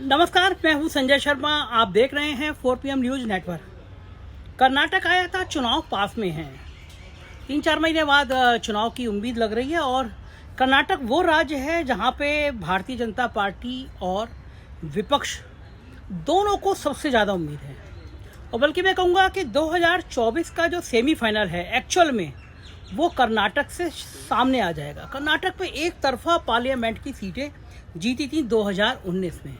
नमस्कार, मैं हूं संजय शर्मा। आप देख रहे हैं 4PM न्यूज़ नेटवर्क। कर्नाटक आया था, चुनाव पास में है। 3-4 महीने बाद चुनाव की उम्मीद लग रही है और कर्नाटक वो राज्य है जहां पे भारतीय जनता पार्टी और विपक्ष दोनों को सबसे ज़्यादा उम्मीद है। और बल्कि मैं कहूँगा कि 2024 का जो सेमीफाइनल है एक्चुअल में वो कर्नाटक से सामने आ जाएगा। कर्नाटक पे एक तरफा पार्लियामेंट की सीटें जीती थी 2019 में,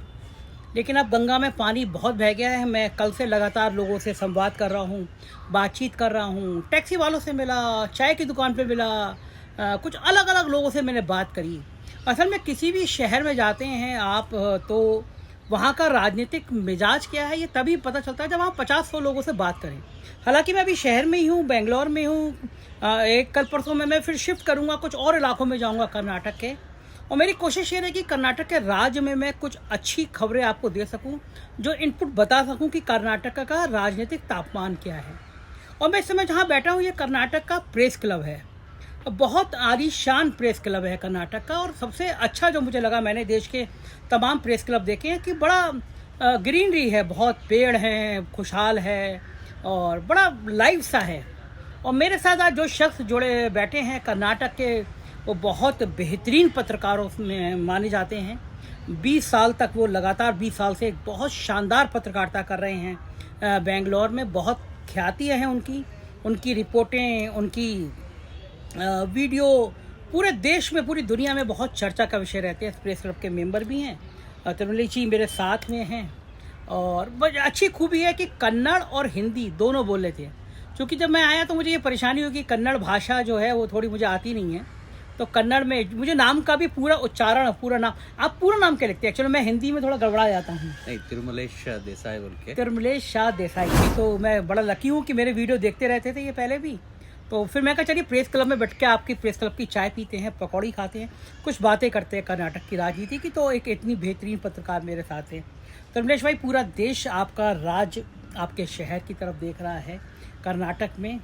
लेकिन अब गंगा में पानी बहुत बह गया है। मैं कल से लगातार लोगों से संवाद कर रहा हूँ, बातचीत कर रहा हूँ, टैक्सी वालों से मिला, चाय की दुकान पे मिला, कुछ अलग अलग लोगों से मैंने बात करी। असल में किसी भी शहर में जाते हैं आप तो वहाँ का राजनीतिक मिजाज क्या है ये तभी पता चलता है जब आप 50-100 लोगों से बात करें। हालांकि मैं अभी शहर में ही हूँ, बेंगलोर में हूँ। एक कल परसों में मैं फिर शिफ्ट करूँगा, कुछ और इलाकों में जाऊँगा कर्नाटक के। और मेरी कोशिश ये रही कि कर्नाटक के राज्य में मैं कुछ अच्छी खबरें आपको दे सकूं, जो इनपुट बता सकूं कि कर्नाटक का राजनीतिक तापमान क्या है। और मैं इस समय जहां बैठा हूं ये कर्नाटक का प्रेस क्लब है। बहुत आलीशान प्रेस क्लब है कर्नाटक का। और सबसे अच्छा जो मुझे लगा, मैंने देश के तमाम प्रेस क्लब देखे हैं कि बड़ा ग्रीनरी है, बहुत पेड़ हैं, खुशहाल है और बड़ा लाइव सा है। और मेरे साथ आज जो शख्स जुड़े बैठे हैं कर्नाटक के, वो बहुत बेहतरीन पत्रकारों में माने जाते हैं। 20 साल तक वो लगातार 20 साल से एक बहुत शानदार पत्रकारिता कर रहे हैं। बेंगलोर में बहुत ख्याति है उनकी रिपोर्टें, उनकी वीडियो पूरे देश में, पूरी दुनिया में बहुत चर्चा का विषय रहते हैं। प्रेस क्लब के मेंबर भी हैं। तिरुमलेश जी मेरे साथ में हैं। और अच्छी खूबी है कि कन्नड़ और हिंदी दोनों बोल लेते हैं। क्योंकि जब मैं आया तो मुझे ये परेशानी हुई कि कन्नड़ भाषा जो है वो थोड़ी मुझे आती नहीं है। तो कन्नड़ में मुझे नाम का भी पूरा उच्चारण, पूरा नाम, आप पूरा नाम क्या लिखते हैं? एक्चुअली मैं हिंदी में थोड़ा गड़बड़ा जाता हूँ। नहीं, तिरुमलेश देसाई बोल के। तिरुमलेश शाह देसाई। तो मैं बड़ा लकी हूँ कि मेरे वीडियो देखते रहते थे ये पहले भी। तो फिर मैं कहा चलिए प्रेस क्लब में बैठ के आपकी प्रेस क्लब की चाय पीते हैं, पकौड़ी खाते हैं, कुछ बातें करते हैं कर्नाटक की राजनीति की। तो एक इतनी बेहतरीन पत्रकार मेरे साथ हैं। तिरुमलेश भाई, पूरा देश आपका राज्य आपके शहर की तरफ देख रहा है। कर्नाटक में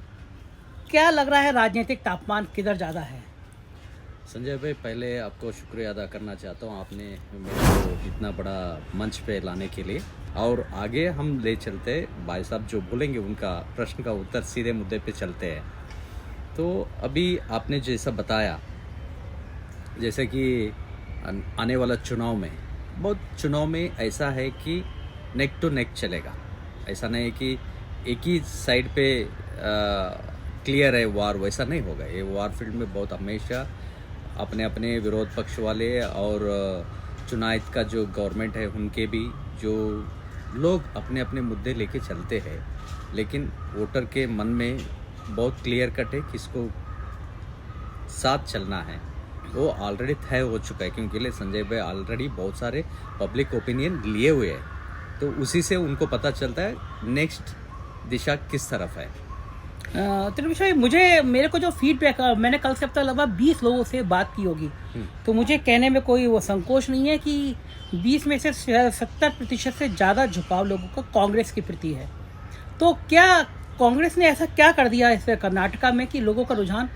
क्या लग रहा है, राजनीतिक तापमान किधर ज़्यादा है? संजय भाई, पहले आपको शुक्रिया अदा करना चाहता हूँ, आपने मेरे को इतना बड़ा मंच पे लाने के लिए। और आगे हम ले चलते, भाई साहब जो बोलेंगे उनका प्रश्न का उत्तर सीधे मुद्दे पे चलते हैं। तो अभी आपने जैसा बताया, जैसे कि आने वाला चुनाव में, बहुत चुनाव में ऐसा है कि नेक टू नेक चलेगा। ऐसा नहीं है कि एक ही साइड पे क्लियर है वार, वैसा नहीं होगा। ये वार फील्ड में बहुत हमेशा अपने अपने विरोध पक्ष वाले और चुनाव का जो गवर्नमेंट है उनके भी जो लोग अपने अपने मुद्दे लेके चलते हैं, लेकिन वोटर के मन में बहुत क्लियर कट है किसको साथ चलना है। वो ऑलरेडी तय हो चुका है, क्योंकि संजय भाई ऑलरेडी बहुत सारे पब्लिक ओपिनियन लिए हुए हैं। तो उसी से उनको पता चलता है नेक्स्ट दिशा किस तरफ है। तिरुमलेश भाई, मेरे को जो फीडबैक, मैंने कल से अब तक लगभग 20 लोगों से बात की होगी। तो मुझे कहने में कोई वो संकोच नहीं है कि 20 में से 70% से ज़्यादा झुकाव लोगों का कांग्रेस के प्रति है। तो क्या कांग्रेस ने ऐसा क्या कर दिया इस कर्नाटका में कि लोगों का रुझान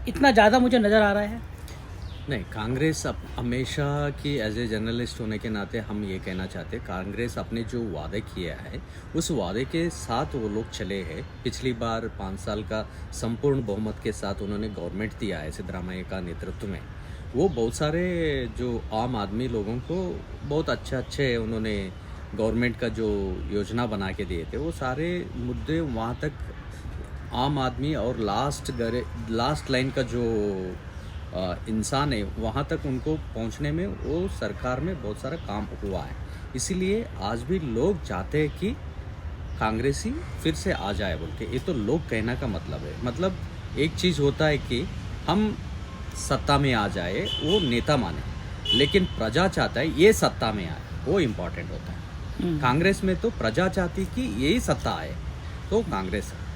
इतना ज़्यादा मुझे नज़र आ रहा है? नहीं, कांग्रेस अब हमेशा की एज ए जर्नलिस्ट होने के नाते हम ये कहना चाहते हैं, कांग्रेस अपने जो वादे किया है उस वादे के साथ वो लोग चले हैं। पिछली बार 5 साल का संपूर्ण बहुमत के साथ उन्होंने गवर्नमेंट दिया है सिद्धरामैया का नेतृत्व में। वो बहुत सारे जो आम आदमी लोगों को बहुत अच्छे उन्होंने गवर्नमेंट का जो योजना बना के दिए थे, वो सारे मुद्दे वहाँ तक आम आदमी और लास्ट लाइन का जो इंसान है वहाँ तक उनको पहुँचने में वो सरकार में बहुत सारा काम हुआ है। इसीलिए आज भी लोग चाहते हैं कि कांग्रेसी फिर से आ जाए बोल के। ये तो लोग कहना का मतलब है। मतलब एक चीज़ होता है कि हम सत्ता में आ जाए, वो नेता माने, लेकिन प्रजा चाहता है ये सत्ता में आए, वो इम्पोर्टेंट होता है। कांग्रेस में तो प्रजा चाहती कि यही सत्ता आए, तो कांग्रेस है।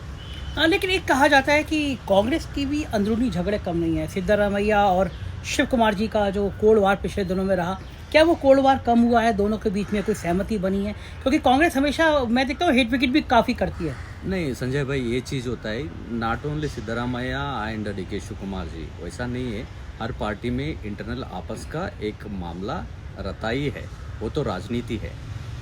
लेकिन एक कहा जाता है कि कांग्रेस की भी अंदरूनी झगड़े कम नहीं है। सिद्धरामैया और शिव कुमार जी का जो कोल्ड वार पिछले दिनों में रहा, क्या वो कोल्ड वार कम हुआ है? दोनों के बीच में कोई सहमति बनी है? क्योंकि कांग्रेस हमेशा, मैं देखता हूँ, हिट विकेट भी काफ़ी करती है। नहीं संजय भाई, ये चीज़ होता है, not only Siddaramaiah and DK Shiv Kumar ji, वैसा नहीं है। हर पार्टी में इंटरनल आपस का एक मामला रहता ही है। वो तो राजनीति है,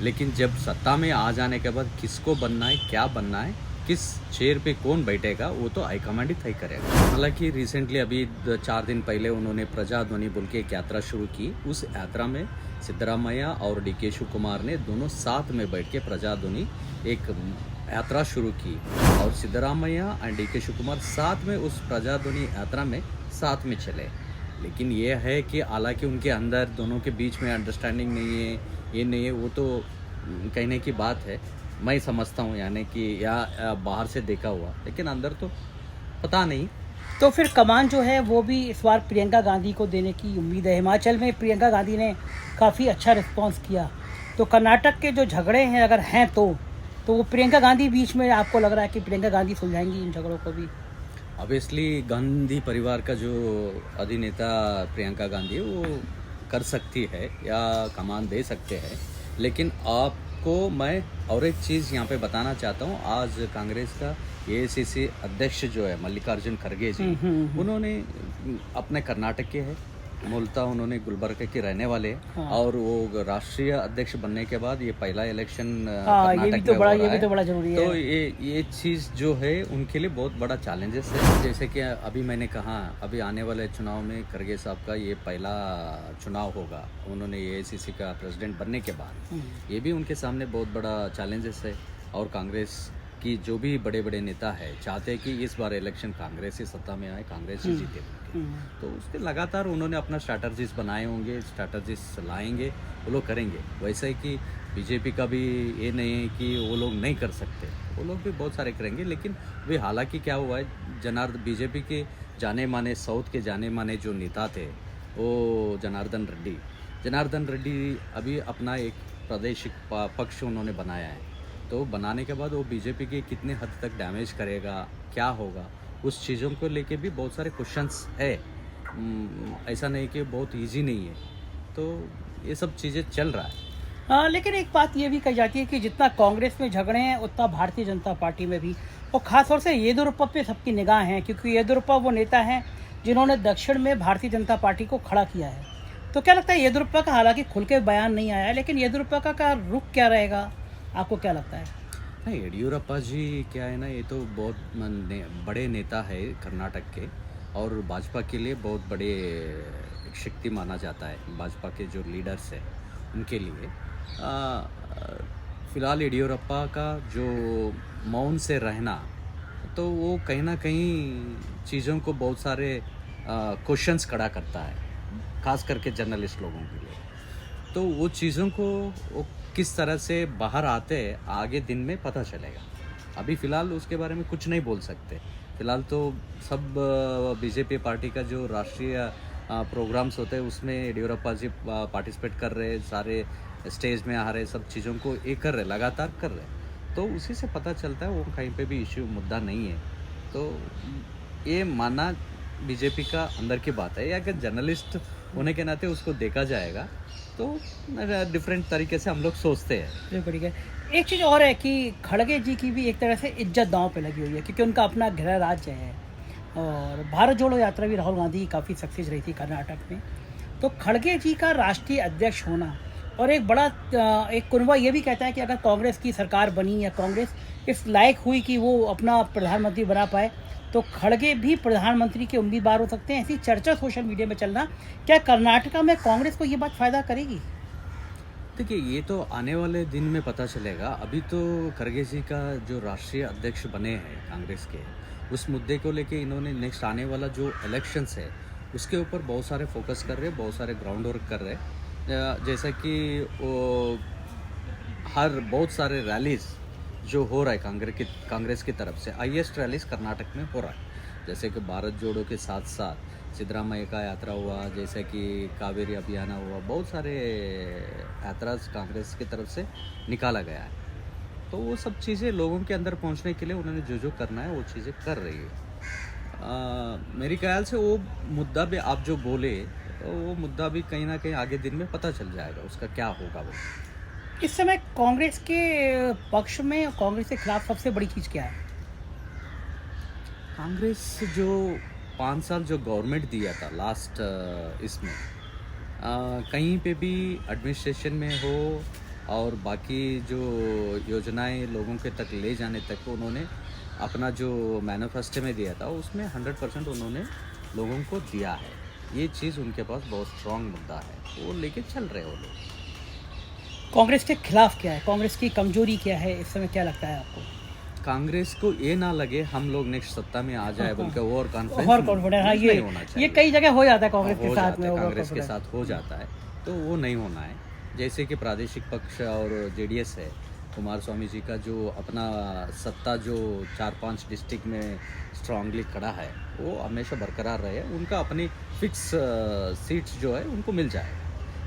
लेकिन जब सत्ता में आ जाने के बाद किसको बनना है, क्या बनना है, किस चेयर पे कौन बैठेगा, वो तो हाईकमांड ही तय करेगा। हालांकि रिसेंटली अभी 4 दिन पहले उन्होंने प्रजाध्वनि बोल के एक यात्रा शुरू की। उस यात्रा में सिद्धरामैया और डीके शिवकुमार ने दोनों साथ में बैठ के प्रजाध्वनि एक यात्रा शुरू की, और सिद्धरामैया एंड डीके शिवकुमार साथ में उस प्रजाध्वनि यात्रा में साथ में चले। लेकिन ये है कि हालांकि उनके अंदर दोनों के बीच में अंडरस्टैंडिंग नहीं है, ये नहीं है, वो तो कहने की बात है, मैं समझता हूँ, यानी कि या बाहर से देखा हुआ, लेकिन अंदर तो पता नहीं। तो फिर कमान जो है वो भी इस बार प्रियंका गांधी को देने की उम्मीद है। हिमाचल में प्रियंका गांधी ने काफ़ी अच्छा रिस्पांस किया, तो कर्नाटक के जो झगड़े हैं अगर हैं तो वो प्रियंका गांधी बीच में आपको लग रहा है कि प्रियंका गांधी सुलझाएंगी इन झगड़ों को भी? ऑब्वियसली गांधी परिवार का जो अधिनेता प्रियंका गांधी है वो कर सकती है या कमान दे सकते हैं, लेकिन आपको मैं और एक चीज़ यहाँ पे बताना चाहता हूँ। आज कांग्रेस का एआईसीसी अध्यक्ष जो है मल्लिकार्जुन खड़गे जी, उन्होंने अपने कर्नाटक के हैं, मूलतः उन्होंने गुलबर्गा के रहने वाले हैं। हाँ। और वो राष्ट्रीय अध्यक्ष बनने के बाद ये पहला इलेक्शन हाँ, कर्नाटक ये भी तो में बड़ा हो रहा ये भी तो बड़ा जरूरी तो है। ये चीज़ जो है उनके लिए बहुत बड़ा चैलेंजेस है। जैसे कि अभी मैंने कहा, अभी आने वाले चुनाव में खड़गे साहब का ये पहला चुनाव होगा, उन्होंने एआईसीसी का प्रेसिडेंट बनने के बाद। ये भी उनके सामने बहुत बड़ा चैलेंजेस है, और कांग्रेस की जो भी बड़े बड़े नेता है चाहते हैं कि इस बार इलेक्शन कांग्रेस ही सत्ता में आए, कांग्रेस ही जीते। तो उसके लगातार उन्होंने अपना स्ट्रैटेजीज बनाए होंगे, स्ट्रैटेजीज लाएंगे, वो लोग करेंगे। वैसे ही कि बीजेपी का भी ये नहीं है कि वो लोग नहीं कर सकते, वो लोग भी बहुत सारे करेंगे। लेकिन वे हालांकि क्या हुआ है, बीजेपी के जाने माने साउथ के जाने माने जो नेता थे वो जनार्दन रेड्डी अभी अपना एक प्रादेशिक पक्ष उन्होंने बनाया है। तो बनाने के बाद वो बीजेपी के कितने हद तक डैमेज करेगा, क्या होगा, उस चीज़ों को लेके भी बहुत सारे क्वेश्चंस है। ऐसा नहीं कि बहुत इजी नहीं है, तो ये सब चीज़ें चल रहा है। हाँ, लेकिन एक बात ये भी कही जाती है कि जितना कांग्रेस में झगड़े हैं उतना भारतीय जनता पार्टी में भी, और खासतौर से येदियुरप्पा पे सबकी निगाह है, क्योंकि येदियुरप्पा वो नेता हैं जिन्होंने दक्षिण में भारतीय जनता पार्टी को खड़ा किया है। तो क्या लगता है येदियुरप्पा का, हालांकि खुल के बयान नहीं आया है, लेकिन येदियुरप्पा का रुख क्या रहेगा, आपको क्या लगता है? नहीं, येडियुरप्पा जी क्या है ना, ये तो बहुत बड़े नेता है कर्नाटक के, और भाजपा के लिए बहुत बड़े एक शक्ति माना जाता है। भाजपा के जो लीडर्स हैं उनके लिए फ़िलहाल येडियुरप्पा का जो मौन से रहना, तो वो कहीं ना कहीं चीज़ों को बहुत सारे क्वेश्चंस खड़ा करता है, खास करके जर्नलिस्ट लोगों के लिए। तो वो चीज़ों को वो किस तरह से बाहर आते हैं आगे दिन में पता चलेगा। अभी फ़िलहाल उसके बारे में कुछ नहीं बोल सकते। फ़िलहाल तो सब बीजेपी पार्टी का जो राष्ट्रीय प्रोग्राम्स होते हैं उसमें येडियुरप्पा जी पार्टिसिपेट कर रहे, सारे स्टेज में आ रहे, सब चीज़ों को ये कर रहे, लगातार कर रहे। तो उसी से पता चलता है वो कहीं पे भी इश्यू मुद्दा नहीं है। तो ये मानना बीजेपी का अंदर की बात है, या अगर जर्नलिस्ट होने के नाते उसको देखा जाएगा तो डिफरेंट तरीके से हम लोग सोचते हैं। बिल्कुल ठीक है। एक चीज़ और है कि खड़गे जी की भी एक तरह से इज्जत दांव पे लगी हुई है, क्योंकि उनका अपना गृह राज्य है, और भारत जोड़ो यात्रा भी राहुल गांधी की काफ़ी सक्सेस रही थी कर्नाटक में। तो खड़गे जी का राष्ट्रीय अध्यक्ष होना, और एक बड़ा एक कुनबा ये भी कहता है कि अगर कांग्रेस की सरकार बनी या कांग्रेस इस लायक हुई कि वो अपना प्रधानमंत्री बना पाए, तो खड़गे भी प्रधानमंत्री के उम्मीदवार हो सकते हैं। ऐसी चर्चा सोशल मीडिया में चलना, क्या कर्नाटका में कांग्रेस को ये बात फ़ायदा करेगी? देखिए, ये तो आने वाले दिन में पता चलेगा। अभी तो खड़गे जी का जो राष्ट्रीय अध्यक्ष बने हैं कांग्रेस के, उस मुद्दे को लेके इन्होंने नेक्स्ट आने वाला जो इलेक्शंस है उसके ऊपर बहुत सारे फोकस कर रहे हैं, बहुत सारे ग्राउंड वर्क कर रहे हैं। जैसा कि वो हर बहुत सारे रैलीज़ जो हो रहा है कांग्रेस की तरफ से, हाईएस्ट रैलीज कर्नाटक में हो रहा है। जैसे कि भारत जोड़ो के साथ साथ सिद्धरामैया का यात्रा हुआ, जैसे कि कावेरी अभियान हुआ, बहुत सारे यात्राज कांग्रेस की तरफ से निकाला गया है। तो वो सब चीज़ें लोगों के अंदर पहुंचने के लिए उन्होंने जो करना है वो चीज़ें कर रही है। मेरे ख्याल से वो मुद्दा भी आप जो बोले, वो मुद्दा भी कहीं ना कहीं आगे दिन में पता चल जाएगा उसका क्या होगा। वो इस समय कांग्रेस के पक्ष में, कांग्रेस के खिलाफ सबसे बड़ी चीज़ क्या है? कांग्रेस जो 5 साल जो गवर्नमेंट दिया था लास्ट इसमें, कहीं पे भी एडमिनिस्ट्रेशन में हो और बाकी जो योजनाएं लोगों के तक ले जाने तक उन्होंने अपना जो मैनिफेस्टो में दिया था उसमें 100% उन्होंने लोगों को दिया है। ये चीज़ उनके पास बहुत स्ट्रांग मुद्दा है, वो लेके चल रहे हैं वो लोग। कांग्रेस के खिलाफ क्या है, कांग्रेस की कमजोरी क्या है इस समय, क्या लगता है आपको? कांग्रेस को ये ना लगे हम लोग नेक्स्ट सत्ता में आ जाए बोल के ओवर कॉन्फिडेंस और कॉन्फिडेंस, हाँ, नहीं होना चाहिए। ये कई जगह हो जाता है कांग्रेस के हो साथ जाता में, है, over कांग्रेस के confidence। साथ हो जाता है, तो वो नहीं होना है। जैसे कि प्रादेशिक पक्ष और जेडीएस है, कुमार स्वामी जी का जो अपना सत्ता जो 4-5 डिस्ट्रिक्ट में स्ट्रांगली खड़ा है वो हमेशा बरकरार रहे, उनका अपनी फिक्स सीट्स जो है उनको मिल जाए।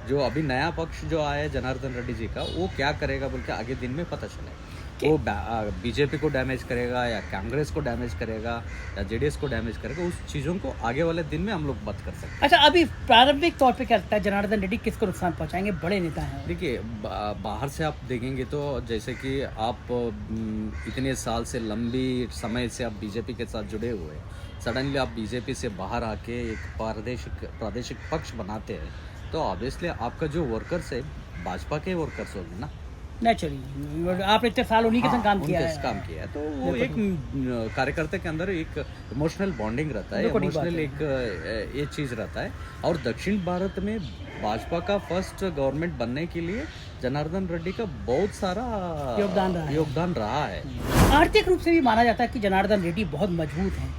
जो अभी नया पक्ष जो आया है जनार्दन रेड्डी जी का, वो क्या करेगा बोल के आगे दिन में पता चले। वो बीजेपी को डैमेज करेगा या कांग्रेस को डैमेज करेगा या जेडीएस को डैमेज करेगा, उस चीज़ों को आगे वाले दिन में हम लोग बात कर सकते हैं। अच्छा, अभी प्रारंभिक तौर पे क्या लगता है जनार्दन रेड्डी किसको नुकसान पहुंचाएंगे? बड़े नेता हैं। देखिए बाहर से आप देखेंगे तो जैसे कि आप इतने साल से लंबी समय से आप बीजेपी के साथ जुड़े हुए, सडनली आप बीजेपी से बाहर आके एक प्रादेशिक पक्ष बनाते हैं, तो ऑब्वियसली आपका जो वर्कर्स है भाजपा के वर्कर्स होंगे ना, नेचुरली। आपने इतने साल उन्हीं के संग काम किया है। काम किया है, तो वो एक कार्यकर्ता के अंदर एक इमोशनल बॉन्डिंग रहता है, इमोशनल एक ये चीज़ रहता है। और दक्षिण भारत में भाजपा का फर्स्ट गवर्नमेंट बनने के लिए जनार्दन रेड्डी का बहुत सारा योगदान रहा है। आर्थिक रूप से भी माना जाता है कि जनार्दन रेड्डी बहुत मजबूत हैं।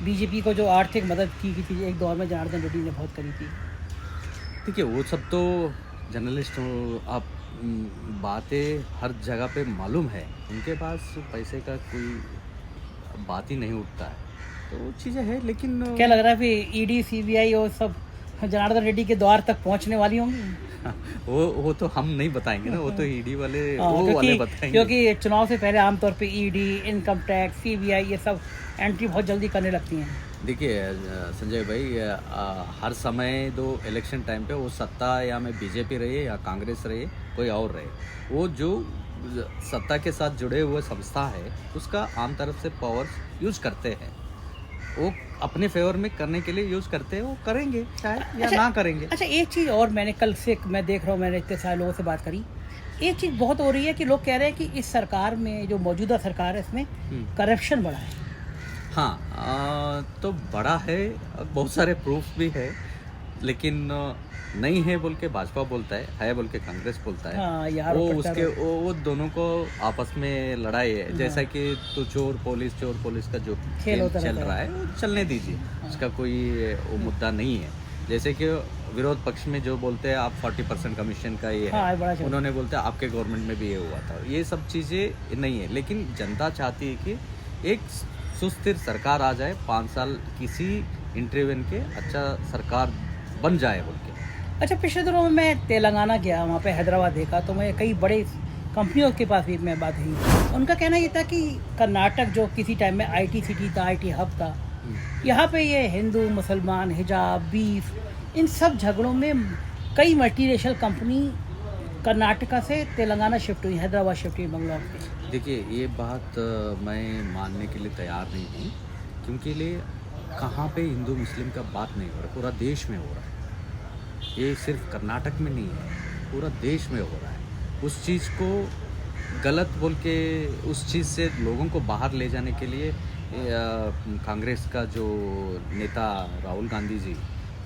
बीजेपी को जो आर्थिक मदद की थी एक दौर में जनार्दन रेड्डी ने बहुत करी थी। देखिए वो सब तो जर्नलिस्ट आप बातें हर जगह पे मालूम है, उनके पास पैसे का कोई बात ही नहीं उठता है, तो वो चीज़ें हैं। लेकिन क्या लग रहा है फिर ईडी सीबीआई और सब जनार्दन रेड्डी के द्वार तक पहुंचने वाली होंगी? वो तो हम नहीं बताएंगे ना, वो तो ईडी वाले वाले बताएंगे, क्योंकि चुनाव से पहले आमतौर पे ईडी, इनकम टैक्स, सीबीआई ये सब एंट्री बहुत जल्दी करने लगती हैं। देखिए संजय भाई, हर समय दो इलेक्शन टाइम पे वो सत्ता या में बीजेपी रहे या कांग्रेस रहे कोई और रहे, वो जो सत्ता के साथ जुड़े हुए संस्था है उसका आम तरफ से पावर्स यूज करते हैं, वो अपने फेवर में करने के लिए यूज करते हैं, वो करेंगे शायद या ना करेंगे। अच्छा, एक चीज़ और मैंने कल से मैं देख रहा हूँ, मैंने इतने सारे लोगों से बात करी, एक चीज़ बहुत हो रही है कि लोग कह रहे हैं कि इस सरकार में जो मौजूदा सरकार है इसमें करप्शन बढ़ा है। हाँ, तो बड़ा है, बहुत सारे प्रूफ भी है, लेकिन नहीं है बोल के भाजपा बोलता है बोल के कांग्रेस बोलता है। हाँ, यार वो उसके वो दोनों को आपस में लड़ाई है, जैसा कि तो चोर पुलिस का जो खेल चल रहा है वो चलने दीजिए, उसका कोई वो मुद्दा नहीं है। जैसे कि विरोध पक्ष में जो बोलते हैं आप 40% कमीशन का ये है, उन्होंने बोलते हैं आपके गवर्नमेंट में भी ये हुआ था, ये सब चीज़ें नहीं है। लेकिन जनता चाहती है कि एक सुस्थिर सरकार आ जाए, 5 साल किसी इंटरव्यून के अच्छा सरकार बन जाए बोल के। अच्छा, पिछले दिनों में मैं तेलंगाना गया, वहाँ पे हैदराबाद देखा, तो मैं कई बड़े कंपनियों के पास भी मैं बात हुई, उनका कहना ये था कि कर्नाटक जो किसी टाइम में IT सिटी था, IT हब था, यहाँ पे ये हिंदू मुसलमान, हिजाब, बीफ, इन सब झगड़ों में कई मल्टीनेशनल कंपनी कर्नाटका से तेलंगाना शिफ्ट हुई, हैदराबाद शिफ्ट हुई, बंगलौर से। देखिए ये बात मैं मानने के लिए तैयार नहीं हूँ, क्योंकि लिए कहाँ पे हिंदू मुस्लिम का बात नहीं हो रहा, पूरा देश में हो रहा है। ये सिर्फ कर्नाटक में नहीं है, पूरा देश में हो रहा है। उस चीज़ को गलत बोल के उस चीज़ से लोगों को बाहर ले जाने के लिए कांग्रेस का जो नेता राहुल गांधी जी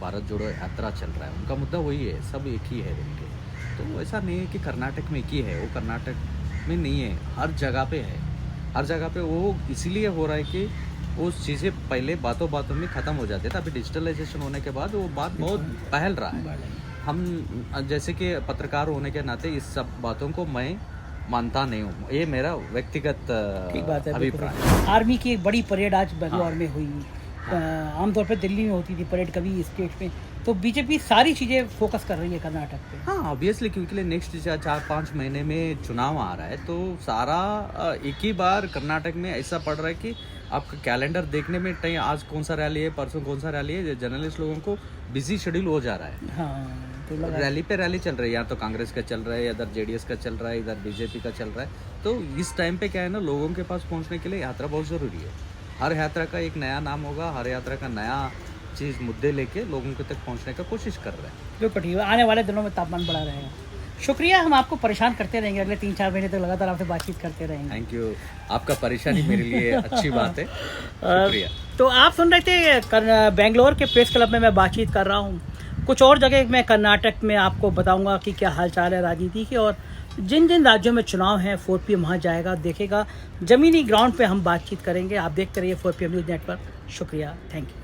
भारत जोड़ो यात्रा चल रहा है, उनका मुद्दा वही है, सब एक ही है उनके। तो ऐसा नहीं है कि कर्नाटक में एक ही है, वो कर्नाटक में नहीं है, हर जगह पे है, हर जगह पे। वो इसीलिए हो रहा है कि वो चीज़ें पहले बातों में ख़त्म हो जाते थे, अभी डिजिटलाइजेशन होने के बाद वो बात बहुत पहल रहा है। हम जैसे कि पत्रकार होने के नाते इस सब बातों को मैं मानता नहीं हूँ, ये मेरा व्यक्तिगत अभिप्राय है। आर्मी की एक बड़ी परेड आज बेंगलोर में हुई, आमतौर पर दिल्ली में होती थी परेड, कभी स्टेट में, तो बीजेपी सारी चीज़ें फोकस कर रही है कर्नाटक पे। हाँ, ऑब्वियसली, क्योंकि नेक्स्ट 4-5 महीने में चुनाव आ रहा है, तो सारा एक ही बार कर्नाटक में ऐसा पड़ रहा है कि आपका कैलेंडर देखने में टाइम आज कौन सा रैली है, परसों कौन सा रैली है, जर्नलिस्ट लोगों को बिजी शेड्यूल हो जा रहा है। हाँ, तो रैली पे रैली चल रही है, या तो कांग्रेस का चल रहा है, इधर जेडीएस का चल रहा है, इधर बीजेपी का चल रहा है। तो इस टाइम पे क्या है ना, लोगों के पास पहुंचने के लिए यात्रा बहुत ज़रूरी है। हर यात्रा का एक नया नाम होगा, हर यात्रा का नया चीज़ मुद्दे लेके लोगों के तक पहुंचने का कोशिश कर रहे हैं। बिल्कुल ठीक है, आने वाले दिनों में तापमान बढ़ा रहेगा। शुक्रिया, हम आपको परेशान करते रहेंगे, अगले 3-4 महीने तक लगातार आपसे बातचीत करते रहेंगे। थैंक यू, आपका परेशानी मेरे लिए अच्छी बात है, शुक्रिया। तो आप सुन रहे थे बेंगलोर के प्रेस क्लब में मैं बातचीत कर रहा हूँ। कुछ और जगह मैं कर्नाटक में आपको बताऊंगा कि क्या हालचाल है राजनीति के, और जिन जिन राज्यों में चुनाव हैं 4PM वहाँ जाएगा, देखेगा, ज़मीनी ग्राउंड पे हम बातचीत करेंगे। आप देखते रहिए 4PM न्यूज़ नेटवर्क। शुक्रिया, थैंक यू।